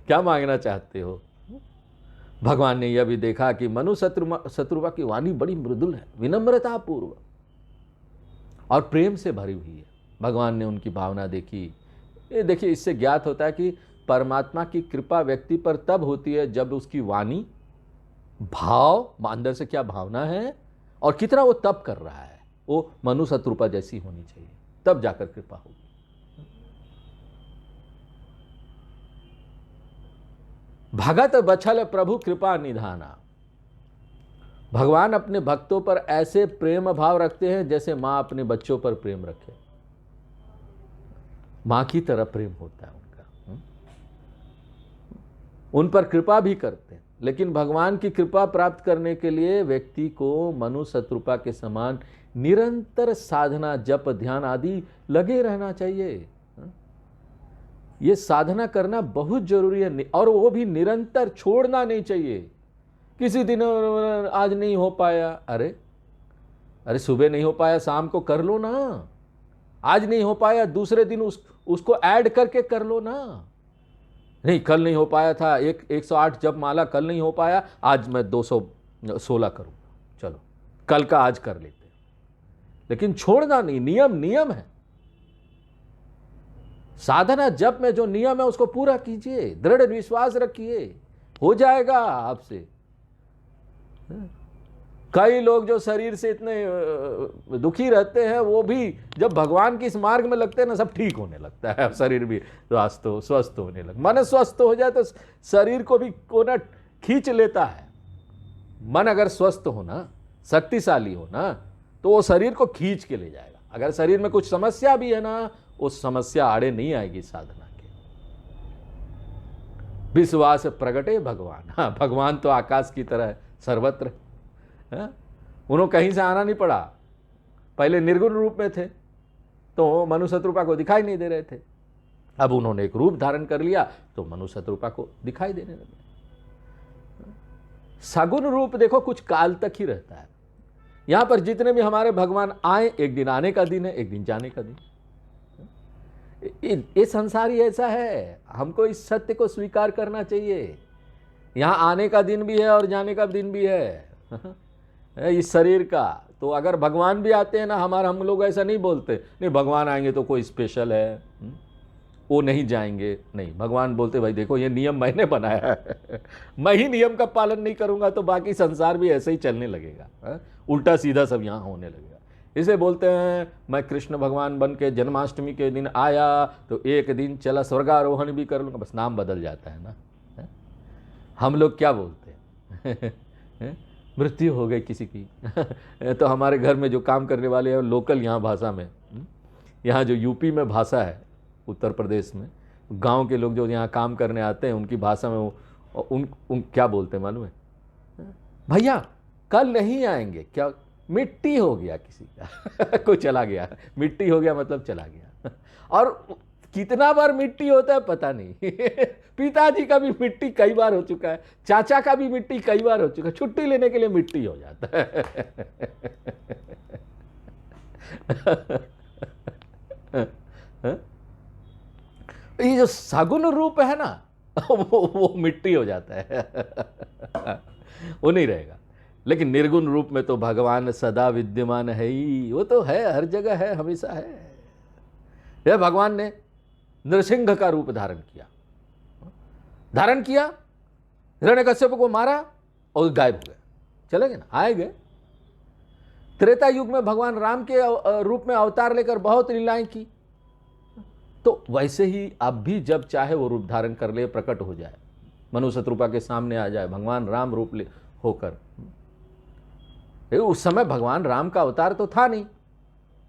क्या मांगना चाहते हो। भगवान ने यह भी देखा कि मनु शत्रुपा की वाणी बड़ी मृदुल है, विनम्रता पूर्व और प्रेम से भरी हुई है। भगवान ने उनकी भावना देखी। ये देखिए, इससे ज्ञात होता है कि परमात्मा की कृपा व्यक्ति पर तब होती है जब उसकी वाणी, भाव, अंदर से क्या भावना है और कितना वो तप कर रहा है, वो मनु शत्रुपा जैसी होनी चाहिए, तब जाकर कृपा होगी। भगत बछल प्रभु कृपा निधाना, भगवान अपने भक्तों पर ऐसे प्रेम भाव रखते हैं जैसे मां अपने बच्चों पर प्रेम रखे। मां की तरह प्रेम होता है उनका, उन पर कृपा भी करते हैं। लेकिन भगवान की कृपा प्राप्त करने के लिए व्यक्ति को मनु शत्रुपा के समान निरंतर साधना, जप, ध्यान आदि लगे रहना चाहिए। ये साधना करना बहुत जरूरी है, और वो भी निरंतर, छोड़ना नहीं चाहिए। किसी दिन आज नहीं हो पाया, अरे सुबह नहीं हो पाया, शाम को कर लो ना। आज नहीं हो पाया, दूसरे दिन उसको ऐड करके कर लो ना। नहीं, कल नहीं हो पाया था 108 जप माला, कल नहीं हो पाया, आज मैं 216 करूंगा, चलो कल का आज कर लेते। लेकिन छोड़ना नहीं, नियम है। साधना जप में जो नियम है उसको पूरा कीजिए, दृढ़ विश्वास रखिए, हो जाएगा आपसे। कई लोग जो शरीर से इतने दुखी रहते हैं, वो भी जब भगवान की इस मार्ग में लगते हैं ना, सब ठीक होने लगता है, शरीर भी स्वस्थ होने लगता। मन स्वस्थ हो जाए तो शरीर को भी कोना खींच लेता है। मन अगर स्वस्थ हो ना, शक्तिशाली हो ना, तो वो शरीर को खींच के ले जाएगा। अगर शरीर में कुछ समस्या भी है ना, उस समस्या आड़े नहीं आएगी साधना के। विश्वास प्रगटे भगवान, हाँ, भगवान तो आकाश की तरह है, सर्वत्र है। उन्होंने कहीं से आना नहीं पड़ा, पहले निर्गुण रूप में थे तो मनु शत्रुपा को दिखाई नहीं दे रहे थे, अब उन्होंने एक रूप धारण कर लिया तो मनु शत्रुपा को दिखाई देने लगे। सगुण रूप देखो कुछ काल तक ही रहता है। यहां पर जितने भी हमारे भगवान आए, एक दिन आने का दिन है, एक दिन जाने का दिन। ये संसार ही ऐसा है, हमको इस सत्य को स्वीकार करना चाहिए। यहां आने का दिन भी है और जाने का दिन भी है इस शरीर का। तो अगर भगवान भी आते हैं ना, हम लोग ऐसा नहीं बोलते नहीं भगवान आएंगे तो कोई स्पेशल है, वो नहीं जाएंगे, नहीं। भगवान बोलते भाई देखो ये नियम मैंने बनाया है मैं ही नियम का पालन नहीं करूंगा तो बाकी संसार भी ऐसे ही चलने लगेगा, उल्टा सीधा सब यहाँ होने लगेगा। इसे बोलते हैं मैं कृष्ण भगवान बन के जन्माष्टमी के दिन आया तो एक दिन चला स्वर्गारोहण भी कर लूँगा, बस नाम बदल जाता है ना। हम लोग क्या बोलते हैं मृत्यु हो गई किसी की तो हमारे घर में जो काम करने वाले हैं लोकल यहाँ भाषा में, यहाँ जो यूपी में भाषा है, उत्तर प्रदेश में गांव के लोग जो यहाँ काम करने आते हैं उनकी भाषा में उन क्या बोलते हैं मालूम है? भैया कल नहीं आएंगे क्या, मिट्टी हो गया किसी का कोई चला गया, मिट्टी हो गया मतलब चला गया। और कितना बार मिट्टी होता है पता नहीं पिताजी का भी मिट्टी कई बार हो चुका है, चाचा का भी मिट्टी कई बार हो चुका है, छुट्टी लेने के लिए मिट्टी हो जाता है ये जो सगुण रूप है ना वो मिट्टी हो जाता है वो नहीं रहेगा। लेकिन निर्गुण रूप में तो भगवान सदा विद्यमान है ही, वो तो है, हर जगह है, हमेशा है। यह भगवान ने नृसिंह का रूप धारण किया, हिरण्यकश्यप को मारा और गायब हो गए, चले गए ना, आए गए। त्रेता युग में भगवान राम के रूप में अवतार लेकर बहुत लीलाएं की, तो वैसे ही अब भी जब चाहे वो रूप धारण कर ले, प्रकट हो जाए, मनु शत्रुपा के सामने आ जाए भगवान राम रूप ले होकर। उस समय भगवान राम का अवतार तो था नहीं,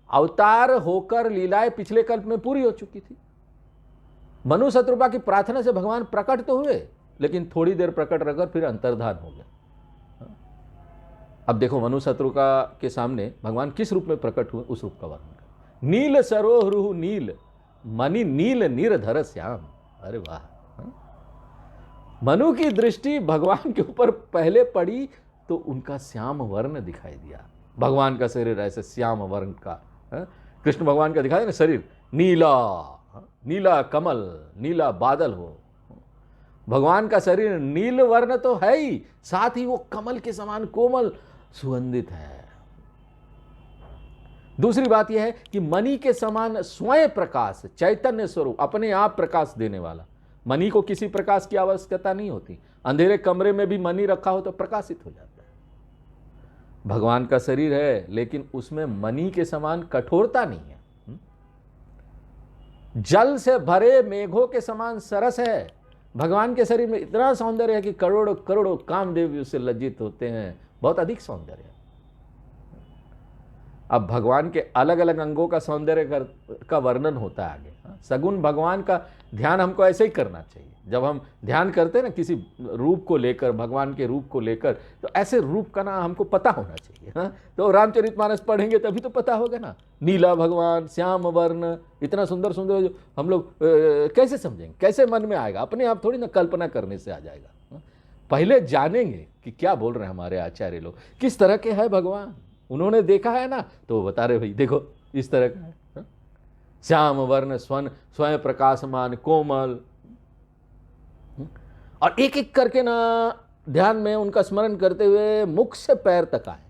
अवतार होकर लीलाएं पिछले कल्प में पूरी हो चुकी थी। मनु शत्रुपा की प्रार्थना से भगवान प्रकट तो हुए, लेकिन थोड़ी देर प्रकट रहकर फिर अंतर्धान हो गया। अब देखो मनु शत्रुपा के सामने भगवान किस रूप में प्रकट हुए, उस रूप का वर्णन कर। नील सरोह नील मणि नील निर्धर श्याम। अरे वाह, मनु की दृष्टि भगवान के ऊपर पहले पड़ी तो उनका श्याम वर्ण दिखाई दिया। भगवान का शरीर ऐसे श्याम वर्ण का, कृष्ण भगवान का दिखाई ना शरीर नीला, नीला कमल, नीला बादल हो। भगवान का शरीर नील वर्ण तो है ही, साथ ही वो कमल के समान कोमल सुगंधित है। दूसरी बात यह है कि मणि के समान स्वयं प्रकाश, चैतन्य स्वरूप, अपने आप प्रकाश देने वाला। मणि को किसी प्रकाश की आवश्यकता नहीं होती, अंधेरे कमरे में भी मणि रखा हो तो प्रकाशित हो जाता है। भगवान का शरीर है लेकिन उसमें मणि के समान कठोरता नहीं है, जल से भरे मेघों के समान सरस है। भगवान के शरीर में इतना सौंदर्य है कि करोड़ों करोड़ों कामदेव उससे लज्जित होते हैं, बहुत अधिक सौंदर्य है। अब भगवान के अलग अलग अंगों का सौंदर्य का वर्णन होता है आगे। सगुण भगवान का ध्यान हमको ऐसे ही करना चाहिए। जब हम ध्यान करते हैं ना किसी रूप को लेकर, भगवान के रूप को लेकर, तो ऐसे रूप का ना हमको पता होना चाहिए। हाँ, तो रामचरितमानस पढ़ेंगे तभी तो पता होगा ना। नीला भगवान, श्याम वर्ण, इतना सुंदर सुंदर जो हम लोग कैसे समझेंगे, कैसे मन में आएगा? अपने आप थोड़ी ना कल्पना करने से आ जाएगा। हाँ? पहले जानेंगे कि क्या बोल रहे हैं हमारे आचार्य लोग, किस तरह के है भगवान। उन्होंने देखा है ना तो बता रहे भाई देखो इस तरह का है। हाँ? श्याम वर्ण, स्वयं प्रकाशमान, कोमल, और एक एक करके ना ध्यान में उनका स्मरण करते हुए मुख से पैर तक आए।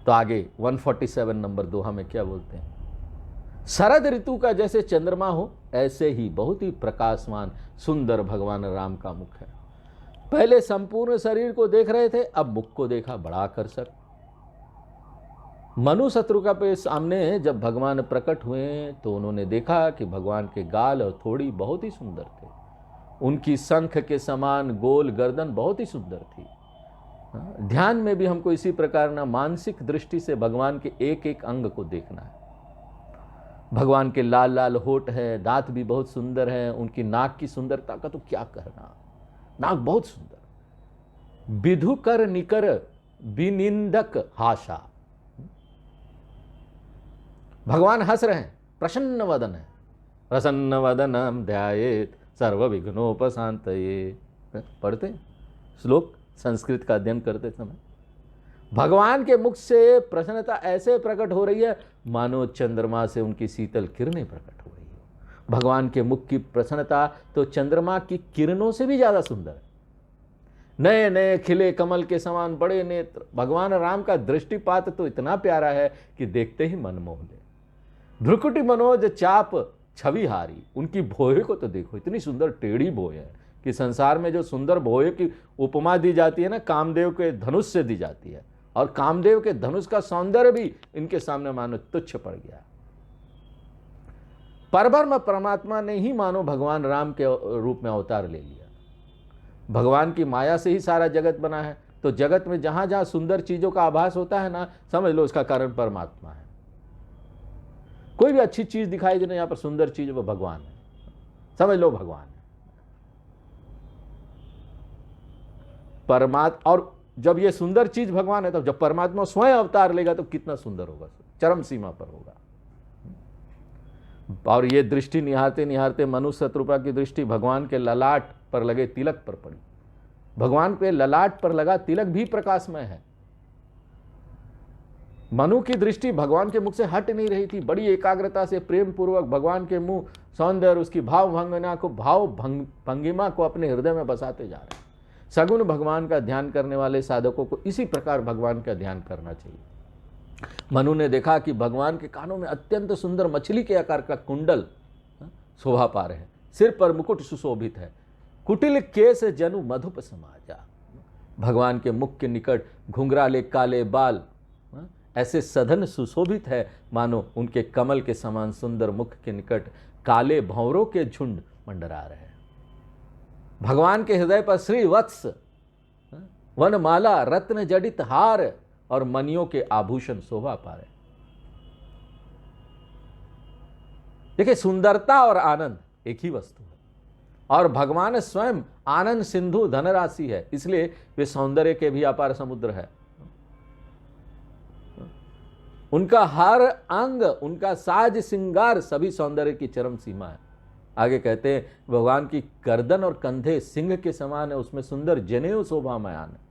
तो आगे 147 नंबर दोहा में क्या बोलते हैं? शरद ऋतु का जैसे चंद्रमा हो ऐसे ही बहुत ही प्रकाशमान सुंदर भगवान राम का मुख है। पहले संपूर्ण शरीर को देख रहे थे, अब मुख को देखा, बड़ा आकर्षक। मनु शत्रुपा के सामने जब भगवान प्रकट हुए तो उन्होंने देखा कि भगवान के गाल और थोड़ी बहुत ही सुंदर थे, उनकी शंख के समान गोल गर्दन बहुत ही सुंदर थी। ध्यान में भी हमको इसी प्रकार ना मानसिक दृष्टि से भगवान के एक एक अंग को देखना है। भगवान के लाल लाल होठ है, दांत भी बहुत सुंदर है, उनकी नाक की सुंदरता का तो क्या कहना, नाक बहुत सुंदर। विधु कर निकर विनिंदक हासा। भगवान हंस रहे हैं, प्रसन्न वदन है, प्रसन्न वदनम ध्यायेत सर्व विघ्नोपशांतये। पढ़ते हैं श्लोक, संस्कृत का अध्ययन करते समय भगवान के मुख से प्रसन्नता ऐसे प्रकट हो रही है मानो चंद्रमा से उनकी शीतल किरणें प्रकट हो रही हो। भगवान के मुख की प्रसन्नता तो चंद्रमा की किरणों से भी ज्यादा सुंदर है। नए नए खिले कमल के समान बड़े नेत्र, भगवान राम का दृष्टिपात तो इतना प्यारा है कि देखते ही मन मोह ले। भ्रुकुटी मनोज चाप छवि हारी, उनकी भौहें को तो देखो, इतनी सुंदर टेढ़ी भौहें है कि संसार में जो सुंदर भौहें की उपमा दी जाती है ना, कामदेव के धनुष से दी जाती है, और कामदेव के धनुष का सौंदर्य भी इनके सामने मानो तुच्छ पड़ गया। परब्रह्म परमात्मा ने ही मानो भगवान राम के रूप में अवतार ले लिया। भगवान की माया से ही सारा जगत बना है, तो जगत में जहां जहां सुंदर चीजों का आभास होता है ना, समझ लो उसका कारण परमात्मा है। कोई भी अच्छी चीज दिखाई देना, यहां पर सुंदर चीज, वो भगवान है, समझ लो भगवान है परमात्मा। और जब ये सुंदर चीज भगवान है, तब जब परमात्मा स्वयं अवतार लेगा तो कितना सुंदर होगा, चरम सीमा पर होगा। और ये दृष्टि निहारते निहारते मनुष्य शत्रुपा की दृष्टि भगवान के ललाट पर लगे तिलक पर पड़ी। भगवान के ललाट पर लगा तिलक भी प्रकाशमय है। मनु की दृष्टि भगवान के मुख से हट नहीं रही थी, बड़ी एकाग्रता से प्रेम पूर्वक भगवान के मुंह सौंदर्य, उसकी भाव भंगिमा को अपने हृदय में बसाते जा रहे हैं। सगुण भगवान का ध्यान करने वाले साधकों को इसी प्रकार भगवान का ध्यान करना चाहिए। मनु ने देखा कि भगवान के कानों में अत्यंत सुंदर मछली के आकार का कुंडल शोभा पा रहे हैं, सिर पर मुकुट सुशोभित है, कुटिल केस जनु मधुप समाजा। भगवान के मुख के निकट घुंघराले काले बाल ऐसे सधन सुशोभित है मानो उनके कमल के समान सुंदर मुख के निकट काले भंवरों के झुंड मंडरा रहे हैं। भगवान के हृदय पर श्री वत्स, वनमाला, रत्न जडित हार और मणियों के आभूषण शोभा पा रहे। देखिए, सुंदरता और आनंद एक ही वस्तु है, और भगवान स्वयं आनंद सिंधु धनराशि है, इसलिए वे सौंदर्य के भी अपार समुद्र है। उनका हर अंग, उनका साज सिंगार सभी सौंदर्य की चरम सीमा है। आगे कहते हैं भगवान की गर्दन और कंधे सिंह के समान है, उसमें सुंदर जनेऊ शोभामयान है।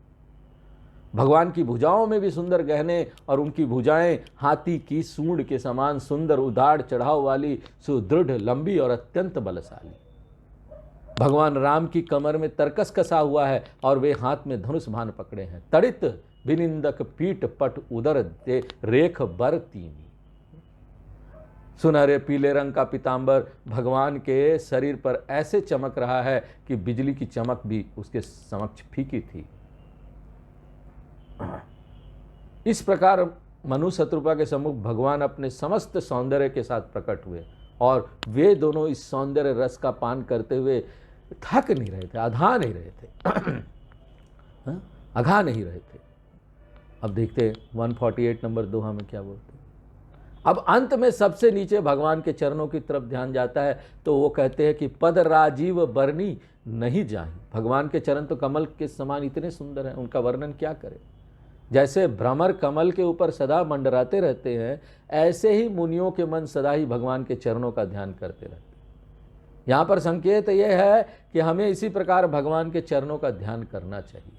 भगवान की भुजाओं में भी सुंदर गहने, और उनकी भुजाएं हाथी की सूंड के समान सुंदर उदाड़ चढ़ाव वाली, सुदृढ़, लंबी और अत्यंत बलशाली। भगवान राम की कमर में तरकस कसा हुआ है और वे हाथ में धनुष भान पकड़े हैं। तड़ित विनिंदक पीठ पट उदर दे रेख बर तीनी। सुनहरे पीले रंग का पीतांबर भगवान के शरीर पर ऐसे चमक रहा है कि बिजली की चमक भी उसके समक्ष फीकी थी। इस प्रकार मनु शत्रुपा के सम्मुख भगवान अपने समस्त सौंदर्य के साथ प्रकट हुए, और वे दोनों इस सौंदर्य रस का पान करते हुए थक नहीं रहे थे, अधा नहीं रहे थे, अघा नहीं रहे थे। अब देखते 148 नंबर दोहा में क्या बोलते हैं। अब अंत में सबसे नीचे भगवान के चरणों की तरफ ध्यान जाता है, तो वो कहते हैं कि पद राजीव बरनी नहीं जाही। भगवान के चरण तो कमल के समान इतने सुंदर हैं, उनका वर्णन क्या करें। जैसे भ्रमर कमल के ऊपर सदा मंडराते रहते हैं, ऐसे ही मुनियों के मन सदा ही भगवान के चरणों का ध्यान करते रहते हैं। यहाँ पर संकेत यह है कि हमें इसी प्रकार भगवान के चरणों का ध्यान करना चाहिए।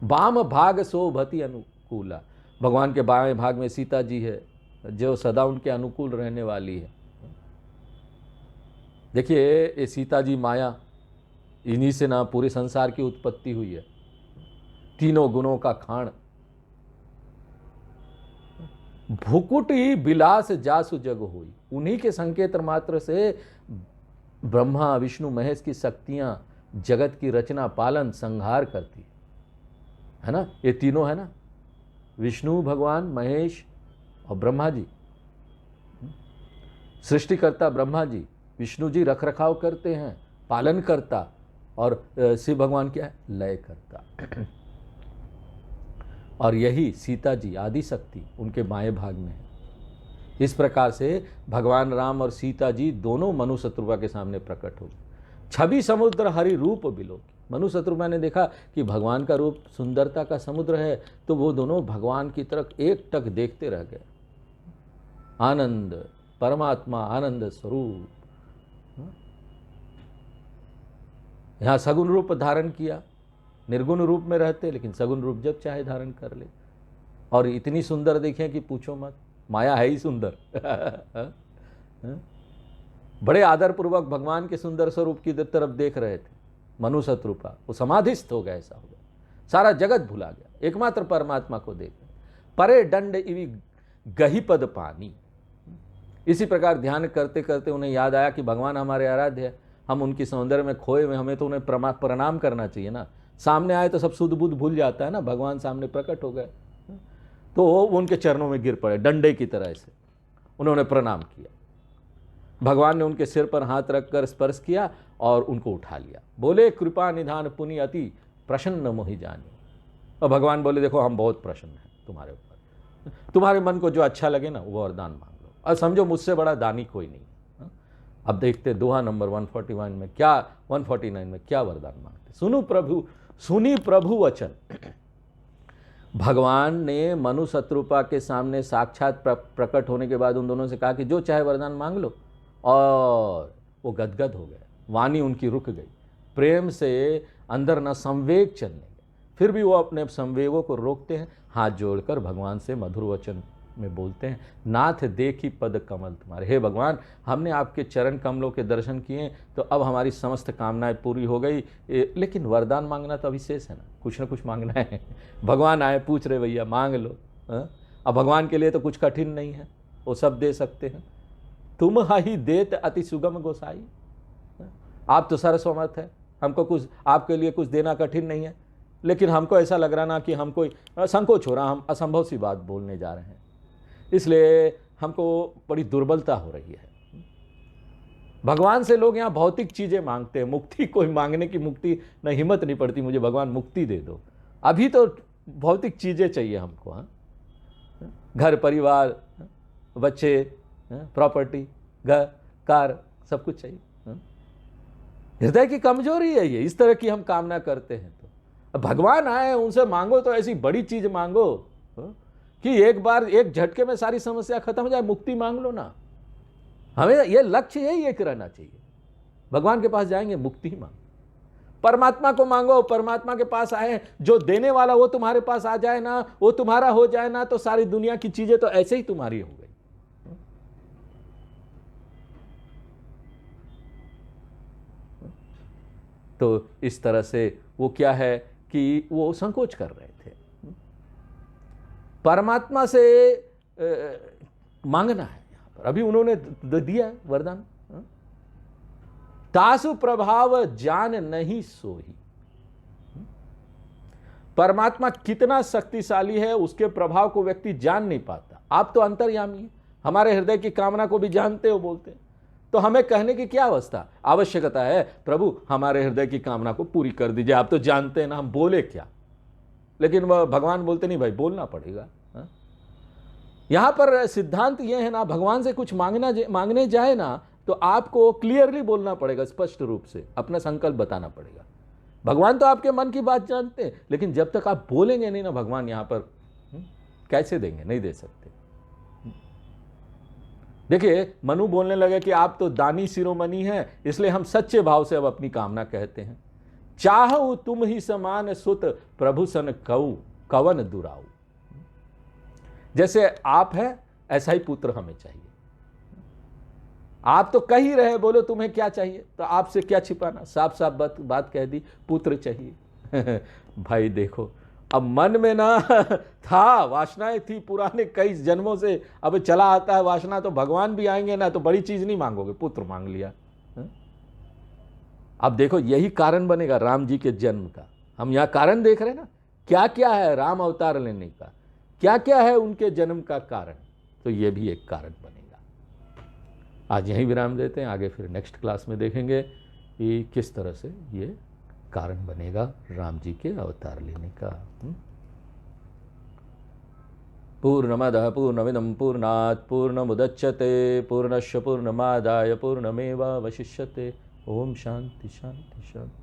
वाम भाग शोभति अनुकूला, भगवान के बाएं भाग में सीता जी है जो सदा उनके अनुकूल रहने वाली है। देखिए, ये सीता जी माया, इन्हीं से ना पूरे संसार की उत्पत्ति हुई है। तीनों गुणों का खान, भुकुटी बिलास जासु जग हुई, उन्हीं के संकेत मात्र से ब्रह्मा विष्णु महेश की शक्तियां जगत की रचना पालन संहार करती है ना। ये तीनों है ना, विष्णु भगवान, महेश और ब्रह्मा जी। सृष्टिकर्ता ब्रह्मा जी, विष्णु जी रख रखाव करते हैं, पालन करता, और शिव भगवान क्या है, लय करता। और यही सीता जी आदि शक्ति उनके बाएं भाग में है। इस प्रकार से भगवान राम और सीता जी दोनों मनु शत्रुपा के सामने प्रकट हो गए। छवि समुद्र हरि रूप बिलोकी, मनु शत्रुघ्न ने देखा कि भगवान का रूप सुंदरता का समुद्र है, तो वो दोनों भगवान की तरफ एक टक देखते रह गए। आनंद, परमात्मा, आनंद स्वरूप। यहां सगुण रूप धारण किया, निर्गुण रूप में रहते लेकिन सगुण रूप जब चाहे धारण कर ले। और इतनी सुंदर देखें कि पूछो मत, माया है ही सुंदर। बड़े आदर पूर्वक भगवान के सुंदर स्वरूप की तरफ देख रहे थे मनु शत्रुपा, वो समाधिस्थ हो गया, ऐसा हो गया, सारा जगत भुला गया, एकमात्र परमात्मा को देख रहे। परे दंड इवी गही पद पानी। इसी प्रकार ध्यान करते करते उन्हें याद आया कि भगवान हमारे आराध्य है, हम उनकी सौंदर्य में खोए हुए, हमें तो उन्हें प्रणाम करना चाहिए ना। सामने आए तो सब सुध बुध भूल जाता है ना, भगवान सामने प्रकट हो गए तो वो उनके चरणों में गिर पड़े डंडे की तरह से, उन्होंने प्रणाम किया। भगवान ने उनके सिर पर हाथ रखकर स्पर्श किया और उनको उठा लिया। बोले कृपा निधान पुनि अति प्रसन्न मोहि जानी। और भगवान बोले देखो हम बहुत प्रसन्न हैं तुम्हारे ऊपर, तुम्हारे मन को जो अच्छा लगे ना वो वरदान मांग लो, और समझो मुझसे बड़ा दानी कोई नहीं। अब देखते दोहा नंबर 149 में क्या, 149 में क्या वरदान मांगते। सुनी प्रभु वचन। भगवान ने मनु शत्रुपा के सामने साक्षात प्रकट होने के बाद उन दोनों से कहा कि जो चाहे वरदान मांग लो, और वो गदगद हो गए, वाणी उनकी रुक गई, प्रेम से अंदर न संवेग चलने लगे। फिर भी वो अपने संवेगों को रोकते हैं, हाथ जोड़कर भगवान से मधुर वचन में बोलते हैं, नाथ देखी पद कमल तुम्हारे। हे भगवान, हमने आपके चरण कमलों के दर्शन किए तो अब हमारी समस्त कामनाएं पूरी हो गई, लेकिन वरदान मांगना तो अभी शेष है ना, कुछ ना कुछ मांगना है। भगवान आए पूछ रहे भैया मांग लो। अब भगवान के लिए तो कुछ कठिन नहीं है, वो सब दे सकते हैं। तुम ही देत अति सुगम गोसाई। आप तो सर्वसमर्थ है, हमको कुछ आपके लिए कुछ देना कठिन नहीं है, लेकिन हमको ऐसा लग रहा ना कि हमको संकोच हो रहा, हम असंभव सी बात बोलने जा रहे हैं, इसलिए हमको बड़ी दुर्बलता हो रही है। भगवान से लोग यहाँ भौतिक चीजें मांगते हैं, मुक्ति कोई मांगने की मुक्ति न हिम्मत नहीं पड़ती, मुझे भगवान मुक्ति दे दो। अभी तो भौतिक चीजें चाहिए हमको। घर परिवार, बच्चे, प्रॉपर्टी, घर, कार, सब कुछ चाहिए। हृदय की कमजोरी है ये, इस तरह की हम कामना करते हैं। तो भगवान आए, उनसे मांगो तो ऐसी बड़ी चीज मांगो कि एक बार एक झटके में सारी समस्या खत्म हो जाए, मुक्ति मांग लो ना। हमें ये लक्ष्य यही एक रहना चाहिए। भगवान के पास जाएंगे, मुक्ति ही मांगो, परमात्मा को मांगो, परमात्मा के पास आए, जो देने वाला वो तुम्हारे पास आ जाए ना, वो तुम्हारा हो जाए ना, तो सारी दुनिया की चीजें तो ऐसे ही तुम्हारी हो गई। तो इस तरह से वो क्या है कि वो संकोच कर रहे थे। परमात्मा से मांगना है यहां पर, अभी उन्होंने दिया वरदान। तासु प्रभाव जान नहीं सोही। परमात्मा कितना शक्तिशाली है उसके प्रभाव को व्यक्ति जान नहीं पाता। आप तो अंतर्यामी हैं, हमारे हृदय की कामना को भी जानते हो, बोलते हैं, तो हमें कहने की क्या आवश्यकता है। प्रभु हमारे हृदय की कामना को पूरी कर दीजिए, आप तो जानते हैं ना, हम बोले क्या। लेकिन वह भगवान बोलते नहीं भाई, बोलना पड़ेगा। यहां पर सिद्धांत यह है ना, भगवान से कुछ मांगने जाए ना तो आपको क्लियरली बोलना पड़ेगा, स्पष्ट रूप से अपना संकल्प बताना पड़ेगा। भगवान तो आपके मन की बात जानते हैं, लेकिन जब तक आप बोलेंगे नहीं ना, भगवान यहां पर कैसे देंगे, नहीं दे सकते। देखिए मनु बोलने लगे कि आप तो दानी शिरोमणि हैं, इसलिए हम सच्चे भाव से अब अपनी कामना कहते हैं। चाहूं तुम ही समान सुत प्रभु सन कऊ कवन दुराऊ। जैसे आप है ऐसा ही पुत्र हमें चाहिए। आप तो कह ही रहे, बोलो तुम्हें क्या चाहिए, तो आपसे क्या छिपाना, साफ साफ बात कह दी, पुत्र चाहिए। भाई देखो, अब मन में ना था, वासनाएं थी पुराने कई जन्मों से, अब चला आता है वासना, तो भगवान भी आएंगे ना तो बड़ी चीज नहीं मांगोगे, पुत्र मांग लिया। अब देखो यही कारण बनेगा राम जी के जन्म का। हम यहाँ कारण देख रहे हैं ना, क्या क्या है राम अवतार लेने का, क्या क्या है उनके जन्म का कारण, तो ये भी एक कारण बनेगा। आज यहीं विराम देते हैं, आगे फिर नेक्स्ट क्लास में देखेंगे कि किस तरह से ये कारण बनेगा राम जी के अवतार लेने का। पूर्णमदः पूर्णमिदं पूर्णात् पूर्णमुदच्यते पूर्णस्य पूर्णमादाय पूर्णमेवावशिष्यते। ओम शांति शांति शांति।